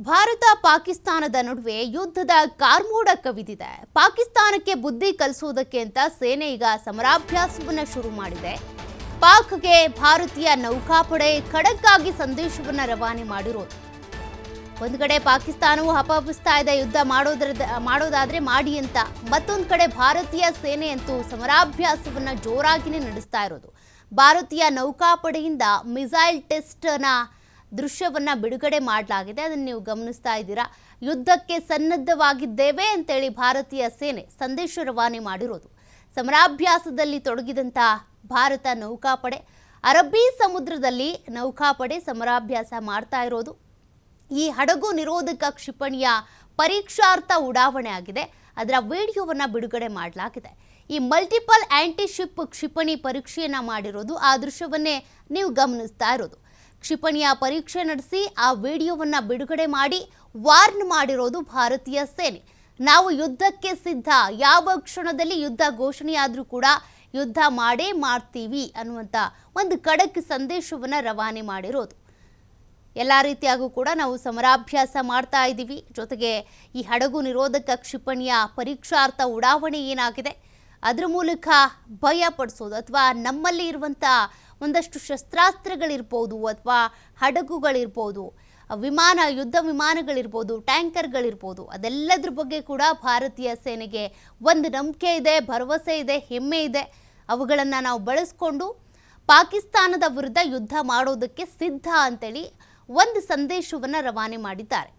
ಭಾರತ ಪಾಕಿಸ್ತಾನದ ನಡುವೆ ಯುದ್ಧದ ಕಾರ್ಮೋಡ ಕವಿದಿದೆ. ಪಾಕಿಸ್ತಾನಕ್ಕೆ ಬುದ್ಧಿ ಕಲಿಸೋದಕ್ಕೆ ಅಂತ ಸೇನೆ ಈಗ ಸಮರಾಭ್ಯಾಸವನ್ನ ಶುರು ಮಾಡಿದೆ. ಪಾಕ್ಗೆ ಭಾರತೀಯ ನೌಕಾಪಡೆ ಖಡಕ್ ಆಗಿ ಸಂದೇಶವನ್ನ ರವಾನೆ ಮಾಡಿರೋದು. ಒಂದು ಕಡೆ ಪಾಕಿಸ್ತಾನವು ಹಪಹಪಿಸ್ತಾ ಇದೆ ಯುದ್ಧ ಮಾಡೋದಾದ್ರೆ ಮಾಡಿ ಅಂತ. ಮತ್ತೊಂದು ಕಡೆ ಭಾರತೀಯ ಸೇನೆ ಅಂತೂ ಸಮರಾಭ್ಯಾಸವನ್ನ ಜೋರಾಗಿನೇ ನಡೆಸ್ತಾ ಇರೋದು. ಭಾರತೀಯ ನೌಕಾಪಡೆಯಿಂದ ಮಿಸೈಲ್ ಟೆಸ್ಟ್ನ ದೃಶ್ಯವನ್ನ ಬಿಡುಗಡೆ ಮಾಡಲಾಗಿದೆ. ಅದನ್ನು ನೀವು ಗಮನಿಸ್ತಾ ಇದ್ದೀರಾ. ಯುದ್ಧಕ್ಕೆ ಸನ್ನದ್ಧವಾಗಿದ್ದೇವೆ ಅಂತೇಳಿ ಭಾರತೀಯ ಸೇನೆ ಸಂದೇಶ ರವಾನೆ ಮಾಡಿರೋದು. ಸಮರಾಭ್ಯಾಸದಲ್ಲಿ ತೊಡಗಿದಂಥ ಭಾರತ ನೌಕಾಪಡೆ ಅರಬ್ಬಿ ಸಮುದ್ರದಲ್ಲಿ ನೌಕಾಪಡೆ ಸಮರಾಭ್ಯಾಸ ಮಾಡ್ತಾ ಇರೋದು. ಈ ಹಡಗು ನಿರೋಧಕ ಕ್ಷಿಪಣಿಯ ಪರೀಕ್ಷಾರ್ಥ ಉಡಾವಣೆ ಆಗಿದೆ. ಅದರ ವಿಡಿಯೋವನ್ನು ಬಿಡುಗಡೆ ಮಾಡಲಾಗಿದೆ. ಈ ಮಲ್ಟಿಪಲ್ ಆಂಟಿಶಿಪ್ ಕ್ಷಿಪಣಿ ಪರೀಕ್ಷೆಯನ್ನ ಮಾಡಿರೋದು. ಆ ದೃಶ್ಯವನ್ನೇ ನೀವು ಗಮನಿಸ್ತಾ ಇರೋದು. ಕ್ಷಿಪಣಿಯ ಪರೀಕ್ಷೆ ನಡೆಸಿ ಆ ವಿಡಿಯೋವನ್ನ ಬಿಡುಗಡೆ ಮಾಡಿ ವಾರ್ನ್ ಮಾಡಿರೋದು ಭಾರತೀಯ ಸೇನೆ. ನಾವು ಯುದ್ಧಕ್ಕೆ ಸಿದ್ಧ, ಯಾವ ಕ್ಷಣದಲ್ಲಿ ಯುದ್ಧ ಘೋಷಣೆಯಾದರೂ ಕೂಡ ಯುದ್ಧ ಮಾಡೇ ಮಾಡ್ತೀವಿ ಅನ್ನುವಂಥ ಒಂದು ಖಡಕ್ ಸಂದೇಶವನ್ನ ರವಾನೆ ಮಾಡಿರೋದು. ಎಲ್ಲ ರೀತಿಯಾಗೂ ಕೂಡ ನಾವು ಸಮರಾಭ್ಯಾಸ ಮಾಡ್ತಾ ಇದ್ದೀವಿ. ಜೊತೆಗೆ ಈ ಹಡಗು ನಿರೋಧಕ ಕ್ಷಿಪಣಿಯ ಪರೀಕ್ಷಾರ್ಥ ಉಡಾವಣೆ ಏನಾಗಿದೆ ಅದರ ಮೂಲಕ ಭಯ ಪಡಿಸೋದು, ಅಥವಾ ನಮ್ಮಲ್ಲಿ ಇರುವಂಥ ಒಂದಷ್ಟು ಶಸ್ತ್ರಾಸ್ತ್ರಗಳಿರ್ಬೋದು, ಅಥವಾ ಹಡಗುಗಳಿರ್ಬೋದು, ಯುದ್ಧ ವಿಮಾನಗಳಿರ್ಬೋದು, ಟ್ಯಾಂಕರ್ಗಳಿರ್ಬೋದು, ಅದೆಲ್ಲದ್ರ ಬಗ್ಗೆ ಕೂಡ ಭಾರತೀಯ ಸೇನೆಗೆ ಒಂದು ನಂಬಿಕೆ ಇದೆ, ಭರವಸೆ ಇದೆ, ಹೆಮ್ಮೆ ಇದೆ. ಅವುಗಳನ್ನು ನಾವು ಬಳಸ್ಕೊಂಡು ಪಾಕಿಸ್ತಾನದ ವಿರುದ್ಧ ಯುದ್ಧ ಮಾಡೋದಕ್ಕೆ ಸಿದ್ಧ ಅಂತೇಳಿ ಒಂದು ಸಂದೇಶವನ್ನು ರವಾನೆ ಮಾಡಿದ್ದಾರೆ.